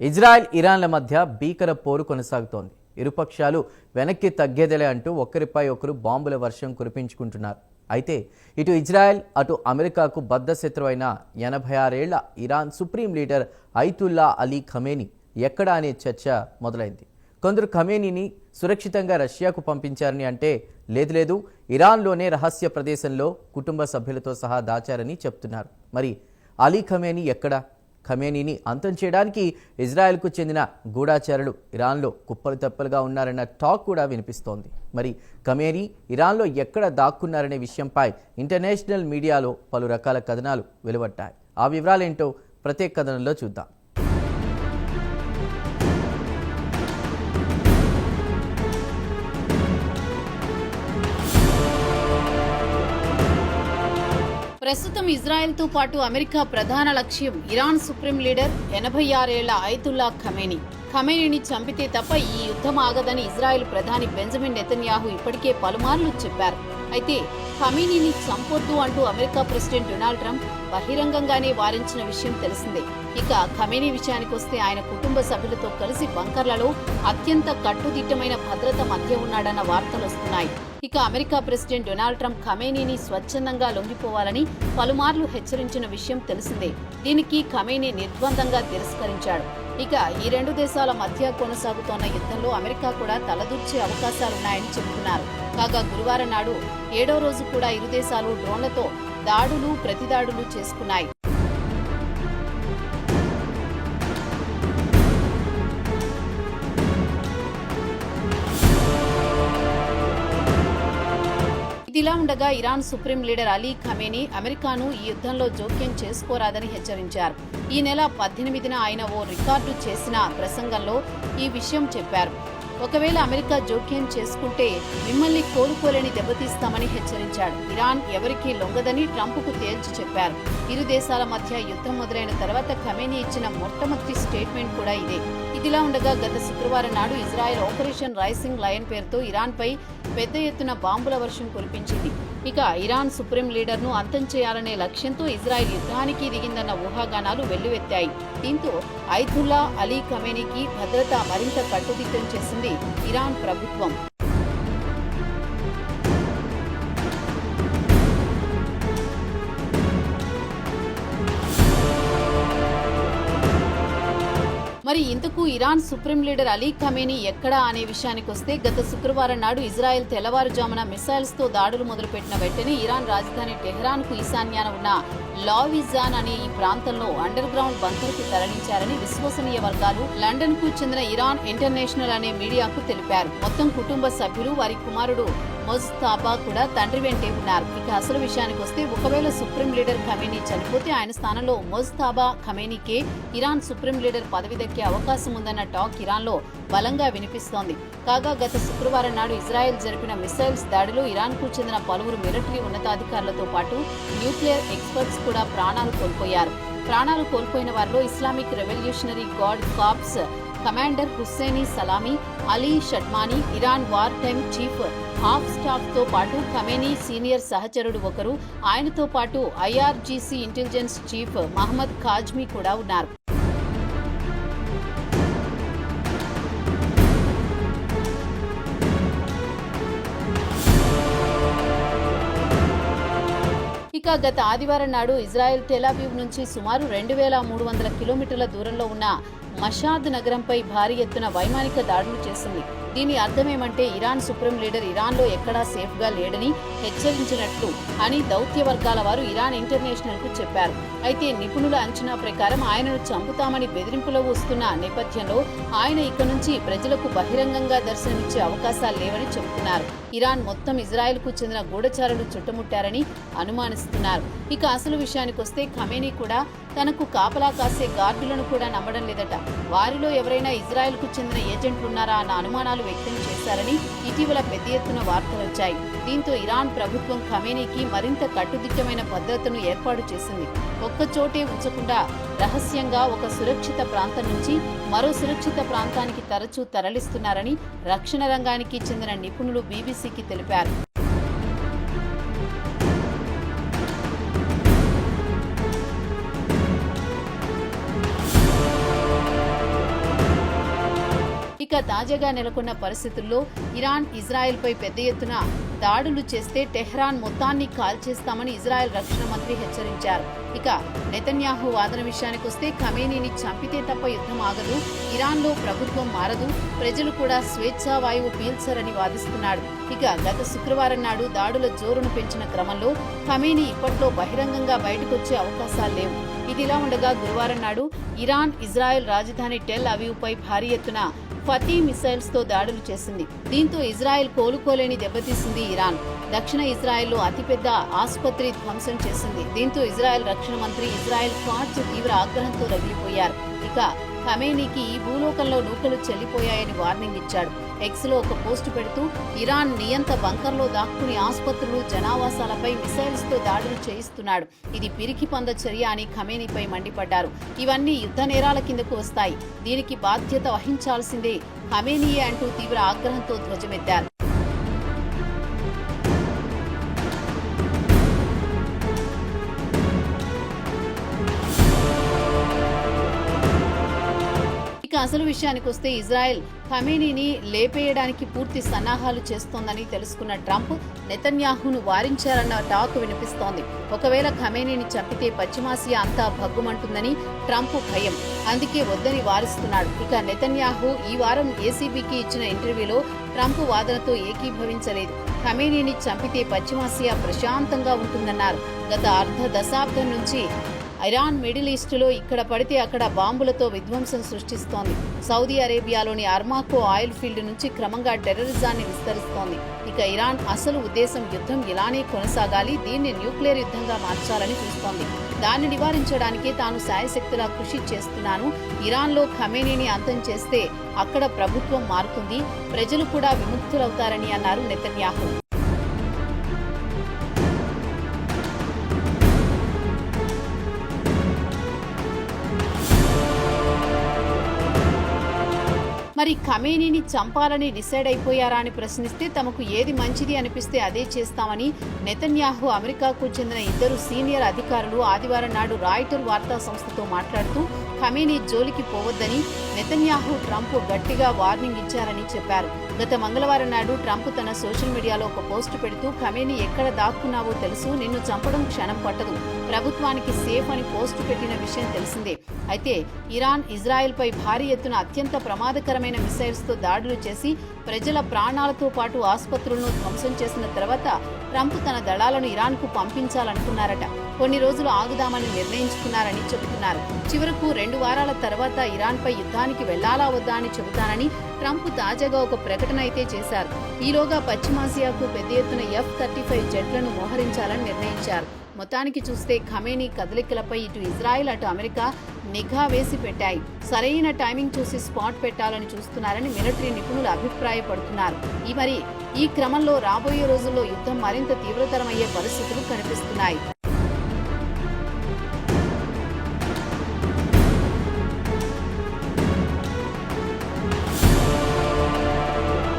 Israel ఇరాన్ల మధ్య భీకర పోరు కొనసాగుతోంది. ఇరుపక్షాలు వెనక్కి తగ్గేదేలే అంటూ ఒకరిపై ఒకరు బాంబుల వర్షం కురిపించుకుంటున్నారు. అయితే ఇటు ఇజ్రాయెల్ అటు అమెరికాకు బద్ధశత్రువైన 86 ఏళ్ల Iran supreme leader Ayatollah Ali Khamenei ఎక్కడ అనే చర్చ మొదలైంది. కొందరు ఖమేనీని సురక్షితంగా రష్యాకు పంపించారని అంటే లేదు ఇరాన్లోనే రహస్య ప్రదేశంలో కుటుంబ సభ్యులతో సహా దాచారని చెప్తున్నారు. మరి అలీ ఖమేనీ ఎక్కడ? ఖమేనీని అంతం చేయడానికి ఇజ్రాయెల్కు చెందిన గూఢాచారులు ఇరాన్లో కుప్పలు తెప్పలుగా ఉన్నారన్న టాక్ కూడా వినిపిస్తోంది. మరి ఖమేనీ ఇరాన్లో ఎక్కడ దాక్కున్నారనే విషయంపై ఇంటర్నేషనల్ మీడియాలో పలు రకాల కథనాలు వెలువడ్డాయి. ఆ వివరాలేంటో ప్రత్యేక కథనంలో చూద్దాం. ప్రస్తుతం ఇజ్రాయెల్తో పాటు అమెరికా ప్రధాన లక్ష్యం ఇరాన్ సుప్రీం లీడర్ 86 ఏళ్ల అయతుల్లా ఖమేనీ. ఖమేనీని చంపితే తప్ప ఈ యుద్ధం ఆగదని ఇజ్రాయెల్ ప్రధాని బెంజమిన్ నెతన్యాహు ఇప్పటికే పలుమార్లు చెప్పారు. అయితే ఖమేనీని చంపొద్దు అంటూ అమెరికా ప్రెసిడెంట్ డొనాల్డ్ ట్రంప్ బహిరంగంగానే వారించిన విషయం తెలిసిందే. ఇక ఖమేనీ విషయానికి వస్తే ఆయన కుటుంబ సభ్యులతో కలిసి బంకర్లలో అత్యంత కట్టుదిట్టమైన భద్రత మధ్య ఉన్నాడన్న వార్తలు వస్తున్నాయి. ఇక అమెరికా ప్రెసిడెంట్ డొనాల్డ్ ట్రంప్ ఖమేనీని స్వచ్ఛందంగా లొంగిపోవాలని పలుమార్లు హెచ్చరించిన విషయం తెలిసిందే. దీనికి ఖమేనీ నిర్ద్వందంగా తిరస్కరించాడు. ఇక ఈ రెండు దేశాల మధ్య కొనసాగుతోన్న యుద్ధంలో అమెరికా కూడా తలదూర్చే అవకాశాలున్నాయని చెబుతున్నారు. కాగా గురువారం నాడు 7వ రోజు కూడా ఇరు దేశాలు డ్రోన్లతో దాడులు ప్రతిదాడులు చేసుకున్నాయి. ఇదిలా ఉండగా Iran supreme leader Ali Khamenei అమెరికాను ఈ యుద్ధంలో జోక్యం చేసుకోరాదని హెచ్చరించారు. ఈ నెల 18న ఆయన ఓ రికార్డు చేసిన ప్రసంగంలో ఈ విషయం చెప్పారు. ఒకవేళ అమెరికా జోక్యం చేసుకుంటే మిమ్మల్ని కోలుకోలేని దెబ్బతీస్తామని హెచ్చరించాడు. ఇరాన్ ఎవరికీ లొంగదని ట్రంప్కు తేల్చి చెప్పారు. ఇరు దేశాల మధ్య యుద్ధం మొదలైన తర్వాత ఖమేనీ ఇచ్చిన మొట్టమొదటి స్టేట్మెంట్ కూడా ఇదే. ఇదిలా ఉండగా గత శుక్రవారం నాడు ఇజ్రాయెల్ ఆపరేషన్ రైసింగ్ లయన్ పేరుతో ఇరాన్పై పెద్ద ఎత్తున బాంబుల వర్షం కురిపించింది. ఇక ఇరాన్ సుప్రీం లీడర్ను అంతం చేయాలనే లక్ష్యంతో ఇజ్రాయెల్ యుద్ధానికి దిగిందన్న ఊహాగానాలు వెల్లువెత్తాయి. దీంతో అయతుల్లా అలీ ఖమేనీకి భద్రత మరింత కట్టుదిట్టం చేసింది ఇరాన్ ప్రభుత్వం. మరి ఇంతకు Iran supreme leader Ali Khamenei ఎక్కడా అనే విషయానికొస్తే గత శుక్రవారం నాడు ఇజ్రాయెల్ తెల్లవారుజామున మిసైల్స్ తో దాడులు మొదలుపెట్టిన వెంటనే ఇరాన్ రాజధాని టెహ్రాన్ కు ఈశాన్యాన ఉన్న లావిజాన్ అనే ఈ ప్రాంతంలో అండర్ గ్రౌండ్ బంకర్ కు తరలించారని విశ్వసనీయ వర్గాలు లండన్ కు చెందిన ఇరాన్ ఇంటర్నేషనల్ అనే మీడియాకు తెలిపారు. మొత్తం కుటుంబ సభ్యులు వారి కుమారుడు మొజ్తాబా కూడా తండ్రి వెంటే ఉన్నారు. ఇక అసలు విషయానికి వస్తే ఒకవేళ సుప్రీం లీడర్ ఖమేనీ చనిపోతే ఆయన స్థానంలో మొజ్తాబా ఖమేనీకే ఇరాన్ సుప్రీం లీడర్ పదవి దక్కే అవకాశం ఉందన్న టాక్ ఇరాన్ లో బలంగా వినిపిస్తోంది. కాగా గత శుక్రవారం నాడు ఇజ్రాయెల్ జరిపిన మిసైల్స్ దాడిలో ఇరాన్ కు చెందిన పలువురు మిలిటరీ ఉన్నతాధికారులతో పాటు న్యూక్లియర్ ఎక్స్పర్ట్స్ కూడా ప్రాణాలు కోల్పోయారు. ప్రాణాలు కోల్పోయిన వారిలో Islamic Revolutionary Guard Corps commander Hosseini Salami, Ali Shadmani, Iran war time chief of staff తో పాటు ఖమేనీ సీనియర్ సహచరుడు ఒకరు, ఆయనతో పాటు IRGC intelligence chief Mohammad Kazemi కూడా ఉన్నారు. ఇక గత ఆదివారం నాడు ఇజ్రాయెల్ టెలావీవ్ నుంచి సుమారు 2300 కిలోమీటర్ల దూరంలో ఉన్న మషాద్ నగరంపై భారీ ఎత్తున వైమానిక దాడులు చేసింది. దీని అర్థమేమంటే ఇరాన్ సుప్రీం లీడర్ ఇరాన్లో ఎక్కడా సేఫ్ గా లేడని హెచ్చరించినట్లు అని దౌత్య వర్గాల వారు ఇరాన్ ఇంటర్నేషనల్ కు చెప్పారు. అయితే నిపుణుల అంచనా ప్రకారం ఆయనను చంపుతామని బెదిరింపులు వస్తున్న నేపథ్యంలో ఆయన ఇక నుంచి ప్రజలకు బహిరంగంగా దర్శనమిచ్చే అవకాశాలు లేవని చెబుతున్నారు. ఇరాన్ మొత్తం ఇజ్రాయెల్ కు చెందిన గూఢచారులు చుట్టుముట్టారని అనుమానిస్తున్నారు. ఇక అసలు విషయానికి వస్తే ఖమేనీ కూడా తనకు కాపలా కాసే గార్డులను కూడా నమ్మడం లేదట. వారిలో ఎవరైనా ఇజ్రాయెల్ కు చెందిన ఏజెంట్లున్నారా అన్న అనుమానాలు వ్యక్తం చేశారని ఇటీవల పెద్ద ఎత్తున వార్తలొచ్చాయి. దీంతో ఇరాన్ ప్రభుత్వం ఖమేనీకి మరింత కట్టుదిట్టమైన భద్రతను ఏర్పాటు చేసింది. ఒక్కచోటే ఉంచకుండా రహస్యంగా ఒక సురక్షిత ప్రాంతం నుంచి మరో సురక్షిత ప్రాంతానికి తరచూ తరలిస్తున్నారని రక్షణ రంగానికి చెందిన నిపుణులు బీబీసీకి తెలిపారు. ఇక తాజాగా నెలకొన్న పరిస్థితుల్లో ఇరాన్ ఇజ్రాయెల్పై పెద్ద ఎత్తున దాడులు చేస్తే టెహ్రాన్ మొత్తాన్ని కాల్చేస్తామని ఇజ్రాయెల్ రక్షణ మంత్రి హెచ్చరించారు. ఇక నెతన్యాహు వాదన విషయానికొస్తే ఖమేనీని చంపితే తప్ప యుద్ధం ఆగదు, ఇరాన్లో ప్రభుత్వం మారదు, ప్రజలు కూడా స్వేచ్ఛా వాయువు పీల్చరని వాదిస్తున్నాడు. ఇక గత శుక్రవారం నాడు దాడుల జోరును పెంచిన క్రమంలో ఖమేనీ ఇప్పట్లో బహిరంగంగా బయటకొచ్చే అవకాశాలు లేవు. ఇదిలా ఉండగా గురువారం నాడు ఇరాన్ ఇజ్రాయెల్ రాజధాని టెల్ అవీవ్పై భారీ ఎత్తున ఫతీ మిసైల్స్ తో దాడులు చేసింది. దీంతో ఇజ్రాయెల్ కోలుకోలేని దెబ్బతీసింది ఇరాన్. దక్షిణ ఇజ్రాయెల్లో అతిపెద్ద ఆసుపత్రి ధ్వంసం చేసింది. దీంతో ఇజ్రాయెల్ రక్షణ మంత్రి ఇజ్రాయెల్ కాట్జ్ తీవ్ర ఆగ్రహంతో రగిలిపోయారు. ఇక ఖమేనీకి ఈ భూలోకంలో నూకలు చెల్లిపోయాయని వార్నింగ్ ఇచ్చాడు. ఎక్స్ లో ఒక పోస్టు పెడుతూ ఇరాన్ నియంత బంకర్లో దాక్కుని ఆసుపత్రులు, జనావాసాలపై మిసైల్స్ తో దాడులు చేయిస్తున్నాడు, ఇది పిరికి పంద చర్య అని ఖమేనీపై మండిపడ్డారు. ఇవన్నీ యుద్ధ నేరాల కిందకు వస్తాయి, దీనికి బాధ్యత వహించాల్సిందే ఖమేనీయే అంటూ తీవ్ర ఆగ్రహంతో ధ్వజమెత్తారు. అసలు విషయానికొస్తే ఇజ్రాయెల్ ఖమేనీని లేపేయడానికి పూర్తి సన్నాహాలు చేస్తోందని తెలుసుకున్న ట్రంప్ నెతన్యాహును వారించారన్న టాక్ వినిపిస్తోంది. ఒకవేళ ఖమేనీని చంపితే పశ్చిమాసియా అంతా భగ్గుమంటుందని ట్రంప్ భయం, అందుకే వద్దని వారిస్తున్నాడు. ఇక నెతన్యాహు ఈ వారం ఏసీబీకి ఇచ్చిన ఇంటర్వ్యూలో ట్రంప్ వాదనతో ఏకీభవించలేదు. ఖమేనీని చంపితే పశ్చిమాసియా ప్రశాంతంగా ఉంటుందన్నారు. గత అర్ధ దశాబ్దం నుంచి ఇరాన్ మిడిల్ ఈస్టులో ఇక్కడ పడితే అక్కడ బాంబులతో విధ్వంసం సృష్టిస్తోంది. సౌదీ అరేబియాలోని అర్మాకో ఆయిల్ ఫీల్డ్ నుంచి క్రమంగా టెర్రరిజాన్ని విస్తరిస్తోంది. ఇక ఇరాన్ అసలు ఉద్దేశం యుద్ధం ఇలానే కొనసాగాలి, దీన్ని న్యూక్లియర్ యుద్ధంగా మార్చాలని చూస్తోంది. దాన్ని నివారించడానికి తాను శాయశక్తులా కృషి చేస్తున్నాను. ఇరాన్లో ఖమేనీని అంతం చేస్తే అక్కడ ప్రభుత్వం మారుతుంది, ప్రజలు కూడా విముక్తులవుతారని అన్నారు నెతన్యాహు. మరి ఖమేనీని చంపాలని డిసైడ్ అయిపోయారా అని ప్రశ్నిస్తే తమకు ఏది మంచిది అనిపిస్తే అదే చేస్తామని నెతన్యాహు అమెరికాకు చెందిన ఇద్దరు సీనియర్ అధికారులు ఆదివారం నాడు రాయిటర్ వార్తా సంస్థతో మాట్లాడుతూ ఖమేనీ జోలికి పోవద్దని నెతన్యాహు ట్రంప్ గట్టిగా వార్నింగ్ ఇచ్చారని చెప్పారు. గత మంగళవారం నాడు ట్రంప్ తన సోషల్ మీడియాలో ఒక పోస్టు పెడుతూ ఖమేనీ ఎక్కడ దాక్కున్నావో తెలుసు, నిన్ను చంపడం క్షణం పట్టదు, ప్రభుత్వానికి సేఫ్ అని పోస్టు పెట్టిన విషయం తెలిసిందే. అయితే ఇరాన్ ఇజ్రాయెల్ పై భారీ ఎత్తున అత్యంత ప్రమాదకరమైన మిసైల్స్ తో దాడులు చేసి ప్రజల ప్రాణాలతో పాటు ఆసుపత్రులను ధ్వంసం చేసిన తర్వాత ట్రంప్ తన దళాలను ఇరాన్ కు పంపించాలనుకున్నారట. కొన్ని రోజులు ఆగుదామని నిర్ణయించుకున్నారని చెబుతున్నారు. చివరకు 2 వారాల తర్వాత ఇరాన్ పై యుద్ధానికి వెళ్లాలా వద్దా అని చెబుతానని ట్రంప్ తాజాగా ఒక ప్రకటన అయితే చేశారు. ఈలోగా పశ్చిమాసియాకు పెద్ద ఎత్తున F-35 జెట్లను మోహరించాలని నిర్ణయించారు. మొత్తానికి చూస్తే ఖమేనీ కదలికలపై ఇటు ఇజ్రాయెల్ అటు అమెరికా నిఘా వేసి పెట్టాయి. సరైన టైమింగ్ చూసి స్పాట్ పెట్టాలని చూస్తున్నారని మిలిటరీ నిపుణులు అభిప్రాయపడుతున్నారు. ఈ క్రమంలో రాబోయే రోజుల్లో యుద్ధం మరింత తీవ్రతరమయ్యే పరిస్థితులు కనిపిస్తున్నాయి.